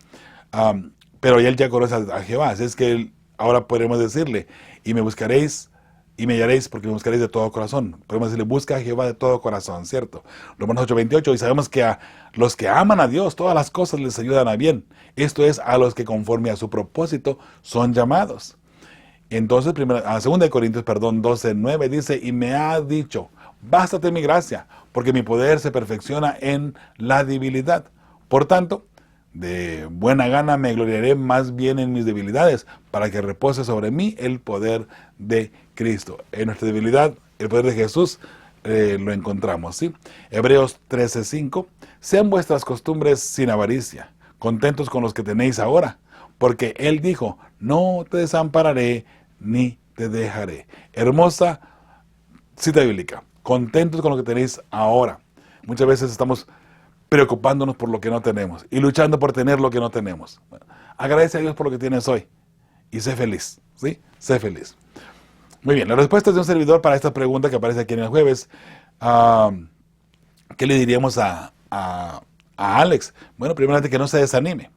Pero él ya conoce a Jehová, así es que ahora podremos decirle, y me buscaréis y me hallaréis porque me buscaréis de todo corazón. Podemos decirle, busca a Jehová de todo corazón, ¿cierto? Romanos 8:28, y sabemos que a los que aman a Dios, todas las cosas les ayudan a bien. Esto es, a los que conforme a su propósito son llamados. Entonces, 2 Corintios 12:9 dice, y me ha dicho, bástate mi gracia, porque mi poder se perfecciona en la debilidad. Por tanto, de buena gana me gloriaré más bien en mis debilidades, para que repose sobre mí el poder de Cristo. En nuestra debilidad, el poder de Jesús lo encontramos, ¿sí? Hebreos 13:5, sean vuestras costumbres sin avaricia, contentos con los que tenéis ahora, porque Él dijo, no te desampararé ni te dejaré. Hermosa cita bíblica, contentos con lo que tenéis ahora. Muchas veces estamos preocupándonos por lo que no tenemos y luchando por tener lo que no tenemos. Agradece a Dios por lo que tienes hoy y sé feliz, ¿sí? Sé feliz. Muy bien, la respuesta de un servidor para esta pregunta que aparece aquí en el jueves. ¿Qué le diríamos a Alex? Bueno, primeramente que no se desanime.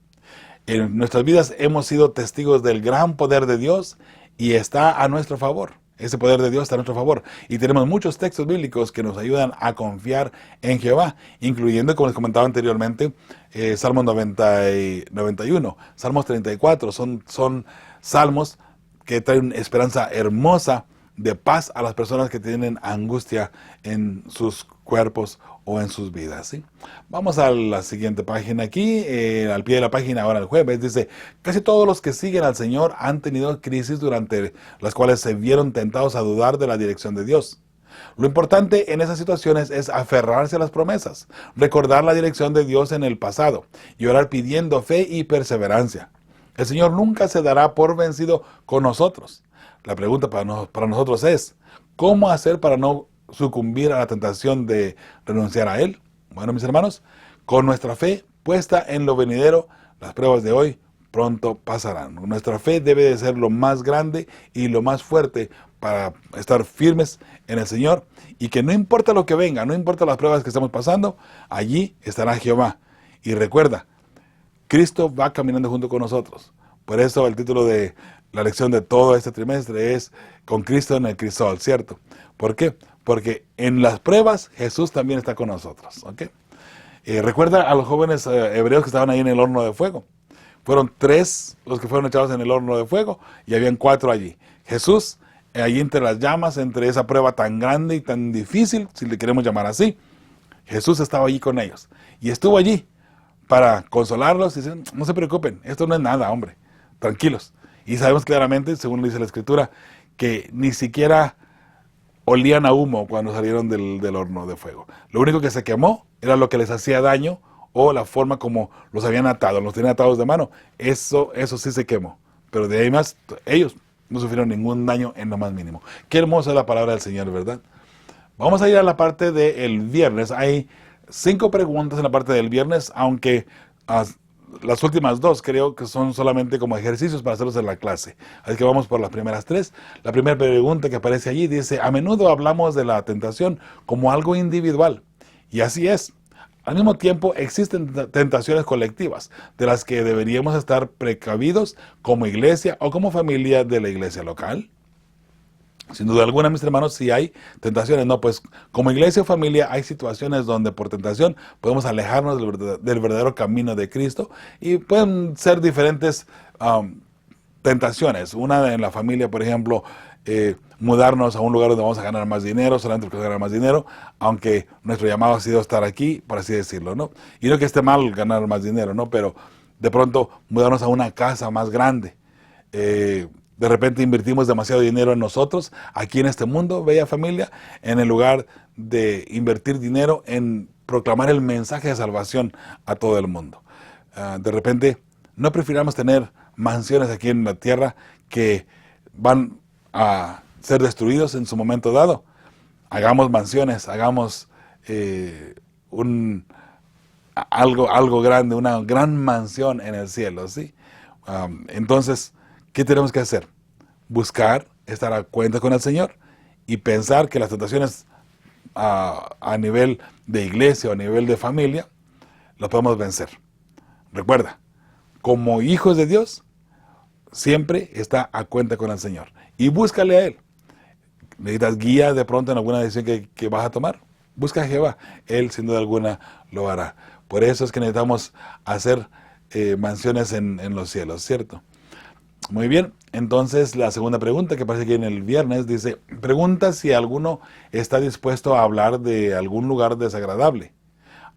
En nuestras vidas hemos sido testigos del gran poder de Dios y está a nuestro favor. Ese poder de Dios está a nuestro favor. Y tenemos muchos textos bíblicos que nos ayudan a confiar en Jehová, incluyendo, como les comentaba anteriormente, Salmos 90 y 91, Salmos 34. Son salmos que traen esperanza hermosa de paz a las personas que tienen angustia en sus cuerpos o en sus vidas, ¿sí? Vamos a la siguiente página aquí, al pie de la página ahora el jueves, dice, casi todos los que siguen al Señor han tenido crisis durante las cuales se vieron tentados a dudar de la dirección de Dios. Lo importante en esas situaciones es aferrarse a las promesas, recordar la dirección de Dios en el pasado y orar pidiendo fe y perseverancia. El Señor nunca se dará por vencido con nosotros. La pregunta para nosotros es, ¿cómo hacer para no sucumbir a la tentación de renunciar a Él? Bueno, mis hermanos, con nuestra fe puesta en lo venidero, las pruebas de hoy pronto pasarán. Nuestra fe debe de ser lo más grande y lo más fuerte para estar firmes en el Señor, y que no importa lo que venga, no importa las pruebas que estamos pasando, allí estará Jehová. Y recuerda, Cristo va caminando junto con nosotros. Por eso el título de la lección de todo este trimestre es Con Cristo en el crisol, ¿cierto? ¿Por qué? Porque en las pruebas Jesús también está con nosotros, ¿ok? Recuerda a los jóvenes hebreos que estaban ahí en el horno de fuego. Fueron 3 los que fueron echados en el horno de fuego y habían 4 allí. Jesús, allí entre las llamas, entre esa prueba tan grande y tan difícil, si le queremos llamar así, Jesús estaba allí con ellos. Y estuvo allí para consolarlos y decir, no se preocupen, esto no es nada, hombre, tranquilos. Y sabemos claramente, según dice la Escritura, que ni siquiera olían a humo cuando salieron del horno de fuego. Lo único que se quemó era lo que les hacía daño o la forma como los habían atado, los tenían atados de mano. Eso sí se quemó. Pero de ahí más, ellos no sufrieron ningún daño en lo más mínimo. Qué hermosa es la palabra del Señor, ¿verdad? Vamos a ir a la parte del viernes. Hay 5 preguntas en la parte del viernes, aunque las últimas 2 creo que son solamente como ejercicios para hacerlos en la clase. Así que vamos por las primeras 3. La primera pregunta que aparece allí dice, a menudo hablamos de la tentación como algo individual. Y así es. Al mismo tiempo existen tentaciones colectivas, de las que deberíamos estar precavidos como iglesia o como familia de la iglesia local. Sin duda alguna, mis hermanos, sí hay tentaciones, ¿no? Pues como iglesia o familia hay situaciones donde por tentación podemos alejarnos del verdadero camino de Cristo, y pueden ser diferentes tentaciones. Una en la familia, por ejemplo, mudarnos a un lugar donde vamos a ganar más dinero, solamente porque ganar más dinero, aunque nuestro llamado ha sido estar aquí, por así decirlo, ¿no? Y no que esté mal ganar más dinero, ¿no? Pero de pronto mudarnos a una casa más grande. De repente invertimos demasiado dinero en nosotros, aquí en este mundo, bella familia, en el lugar de invertir dinero en proclamar el mensaje de salvación a todo el mundo. De repente, no prefiramos tener mansiones aquí en la tierra que van a ser destruidos en su momento dado. Hagamos mansiones, hagamos algo grande, una gran mansión en el cielo, ¿sí? Entonces, ¿qué tenemos que hacer? Buscar estar a cuenta con el Señor y pensar que las tentaciones a nivel de iglesia o a nivel de familia las podemos vencer. Recuerda, como hijos de Dios, siempre está a cuenta con el Señor y búscale a Él. necesitas guía de pronto en alguna decisión que vas a tomar, busca a Jehová. Él sin duda alguna lo hará. Por eso es que necesitamos hacer mansiones en los cielos, ¿cierto? Muy bien, entonces la segunda pregunta que aparece aquí en el viernes dice, pregunta si alguno está dispuesto a hablar de algún lugar desagradable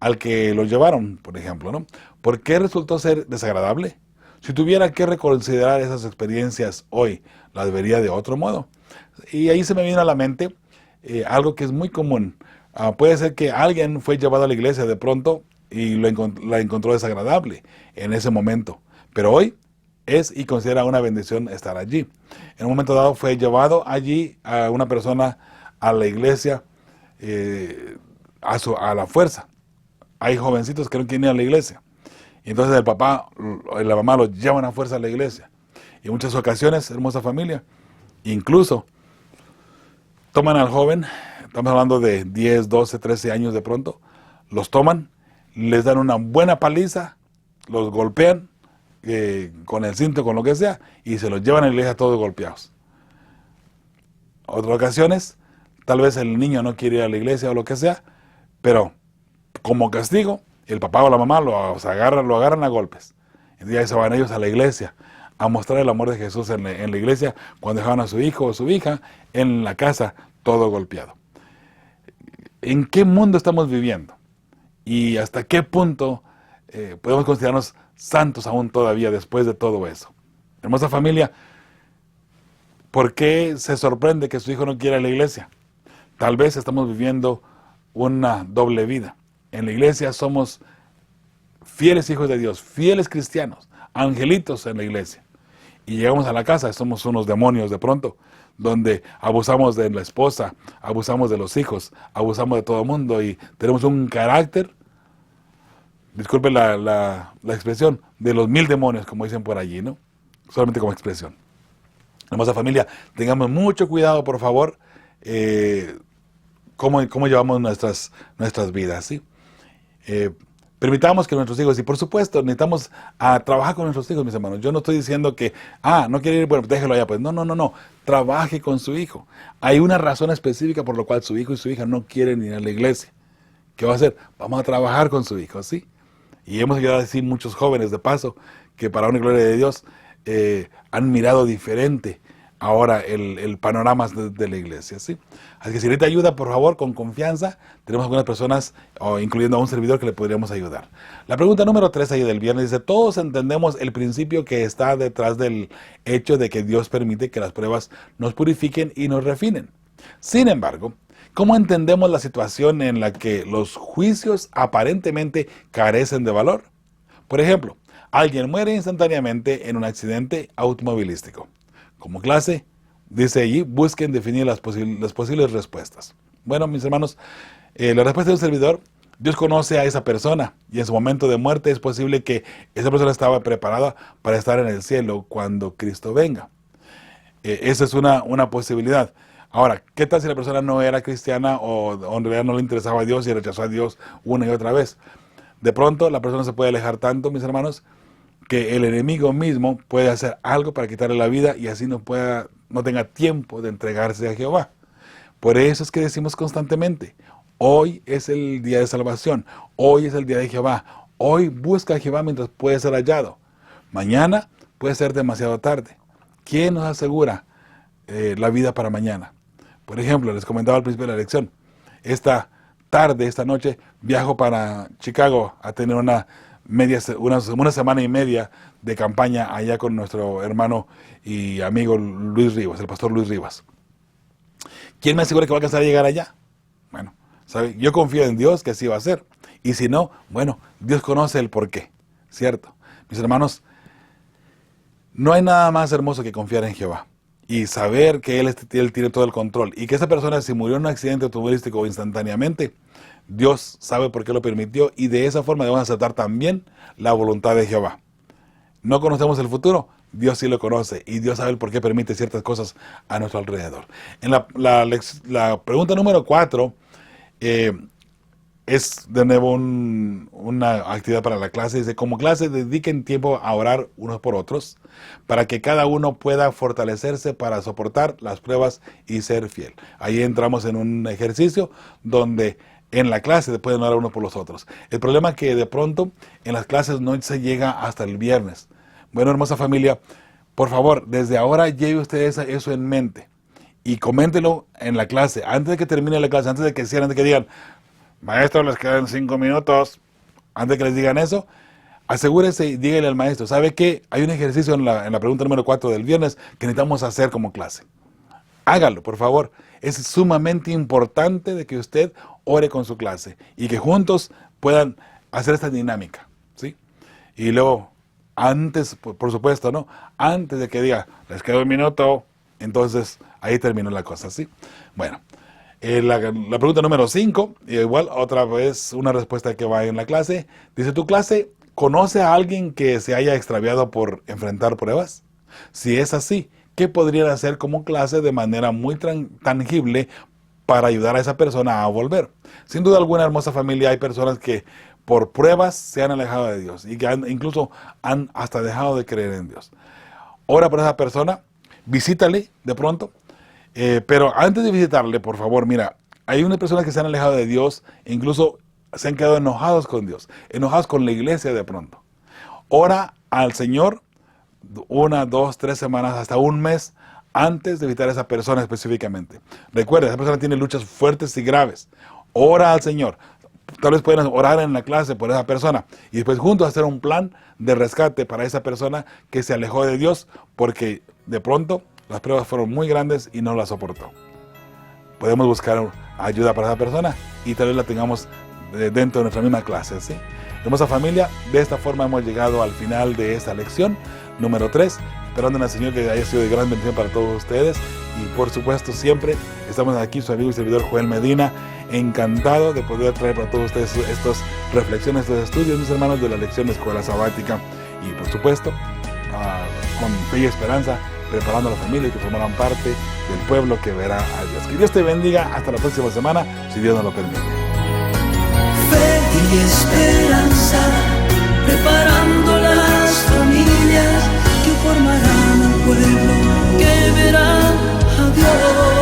al que lo llevaron, por ejemplo, ¿no? ¿Por qué resultó ser desagradable? Si tuviera que reconsiderar esas experiencias hoy, las vería de otro modo. Y ahí se me viene a la mente algo que es muy común. Puede ser que alguien fue llevado a la iglesia de pronto y la encontró desagradable en ese momento, pero hoy es y considera una bendición estar allí. En un momento dado fue llevado allí a una persona a la iglesia a la fuerza. Hay jovencitos que no quieren ir a la iglesia. Y entonces el papá y la mamá los llevan a fuerza a la iglesia. Y en muchas ocasiones, hermosa familia, incluso toman al joven, estamos hablando de 10, 12, 13 años de pronto, los toman, les dan una buena paliza, los golpean con el cinto, con lo que sea, y se los llevan a la iglesia todos golpeados. Otras ocasiones, tal vez el niño no quiere ir a la iglesia o lo que sea, pero como castigo, el papá o la mamá lo agarran a golpes. Y ya se van ellos a la iglesia a mostrar el amor de Jesús en la iglesia, cuando dejaban a su hijo o su hija en la casa todo golpeado. ¿En qué mundo estamos viviendo? ¿Y hasta qué punto podemos considerarnos santos aún todavía después de todo eso? Hermosa familia, ¿por qué se sorprende que su hijo no quiera ir a la iglesia? Tal vez estamos viviendo una doble vida. En la iglesia somos fieles hijos de Dios, fieles cristianos, angelitos en la iglesia. Y llegamos a la casa, somos unos demonios de pronto, donde abusamos de la esposa, abusamos de los hijos, abusamos de todo el mundo y tenemos un carácter, disculpen la expresión, de los 1000 demonios, como dicen por allí, ¿no? Solamente como expresión. Hermosa familia, tengamos mucho cuidado, por favor, cómo llevamos nuestras vidas, ¿sí? Permitamos que nuestros hijos, y por supuesto necesitamos trabajar con nuestros hijos, mis hermanos. Yo no estoy diciendo que, no quiere ir, bueno, déjelo allá, pues no, trabaje con su hijo. Hay una razón específica por la cual su hijo y su hija no quieren ir a la iglesia. ¿Qué va a hacer? Vamos a trabajar con su hijo, ¿sí? Y hemos llegado a decir muchos jóvenes, de paso, que para una gloria de Dios han mirado diferente ahora el panorama de la iglesia, ¿sí? Así que si necesita ayuda, por favor, con confianza, tenemos algunas personas, incluyendo a un servidor, que le podríamos ayudar. La pregunta número 3 ahí del viernes dice, todos entendemos el principio que está detrás del hecho de que Dios permite que las pruebas nos purifiquen y nos refinen. Sin embargo, ¿cómo entendemos la situación en la que los juicios aparentemente carecen de valor? Por ejemplo, alguien muere instantáneamente en un accidente automovilístico. Como clase, dice allí, busquen definir las posibles respuestas. Bueno, mis hermanos, la respuesta de un servidor, Dios conoce a esa persona y en su momento de muerte es posible que esa persona estaba preparada para estar en el cielo cuando Cristo venga. Esa es una posibilidad. Ahora, ¿qué tal si la persona no era cristiana o en realidad no le interesaba a Dios y rechazó a Dios una y otra vez? De pronto la persona se puede alejar tanto, mis hermanos, que el enemigo mismo puede hacer algo para quitarle la vida y así no tenga tiempo de entregarse a Jehová. Por eso es que decimos constantemente, hoy es el día de salvación, hoy es el día de Jehová, hoy busca a Jehová mientras puede ser hallado. Mañana puede ser demasiado tarde. ¿Quién nos asegura la vida para mañana? Por ejemplo, les comentaba al principio de la lección, esta noche, viajo para Chicago a tener una semana y media de campaña allá con nuestro hermano y amigo Luis Rivas, el pastor Luis Rivas. ¿Quién me asegura que va a alcanzar a llegar allá? Bueno, ¿sabe? Yo confío en Dios que así va a ser. Y si no, bueno, Dios conoce el porqué, ¿cierto? Mis hermanos, no hay nada más hermoso que confiar en Jehová y saber que Él tiene todo el control y que esa persona, si murió en un accidente automovilístico instantáneamente, Dios sabe por qué lo permitió y de esa forma debemos aceptar también la voluntad de Jehová. No conocemos el futuro, Dios sí lo conoce y Dios sabe el por qué permite ciertas cosas a nuestro alrededor. En la pregunta número 4, es de nuevo una actividad para la clase. Dice, como clase dediquen tiempo a orar unos por otros para que cada uno pueda fortalecerse para soportar las pruebas y ser fiel. Ahí entramos en un ejercicio donde en la clase se pueden orar unos por los otros. El problema es que de pronto en las clases no se llega hasta el viernes. Bueno, hermosa familia, por favor, desde ahora lleve ustedes eso en mente y coméntelo en la clase, antes de que termine la clase, antes de que cierren, antes de que digan, maestro, les quedan 5 minutos. Antes de que les digan eso, asegúrese y dígale al maestro, ¿sabe qué? Hay un ejercicio en la pregunta número 4 del viernes que necesitamos hacer como clase. Hágalo, por favor. Es sumamente importante de que usted ore con su clase y que juntos puedan hacer esta dinámica, ¿sí? Y luego, antes, por supuesto, ¿no? Antes de que diga, les queda 1 minuto, entonces ahí terminó la cosa, ¿sí? Bueno. La pregunta número 5, igual otra vez una respuesta que va en la clase. Dice, ¿tu clase conoce a alguien que se haya extraviado por enfrentar pruebas? Si es así, ¿qué podrían hacer como clase de manera muy tangible para ayudar a esa persona a volver? Sin duda alguna, hermosa familia, hay personas que por pruebas se han alejado de Dios y que incluso han hasta dejado de creer en Dios. Ora por esa persona, visítale de pronto. Pero antes de visitarle, por favor, mira, hay unas personas que se han alejado de Dios e incluso se han quedado enojados con Dios, enojados con la iglesia de pronto. Ora al Señor 1, 2, 3 semanas, hasta 1 mes antes de visitar a esa persona específicamente. Recuerda, esa persona tiene luchas fuertes y graves. Ora al Señor. Tal vez puedan orar en la clase por esa persona y después juntos hacer un plan de rescate para esa persona que se alejó de Dios porque de pronto las pruebas fueron muy grandes y no las soportó. Podemos buscar ayuda para esa persona y tal vez la tengamos dentro de nuestra misma clase, ¿sí? Hermosa familia, de esta forma hemos llegado al final de esta lección número 3, esperando en el Señor que haya sido de gran bendición para todos ustedes y por supuesto siempre estamos aquí, su amigo y servidor Joel Medina, encantado de poder traer para todos ustedes estas reflexiones, estos estudios, mis hermanos, de la lección de Escuela Sabática y por supuesto con fe y esperanza preparando a la familia y que formarán parte del pueblo que verá a Dios. Que Dios te bendiga hasta la próxima semana, si Dios nos lo permite. Fe y esperanza, preparando las familias que formarán un pueblo que verá a Dios.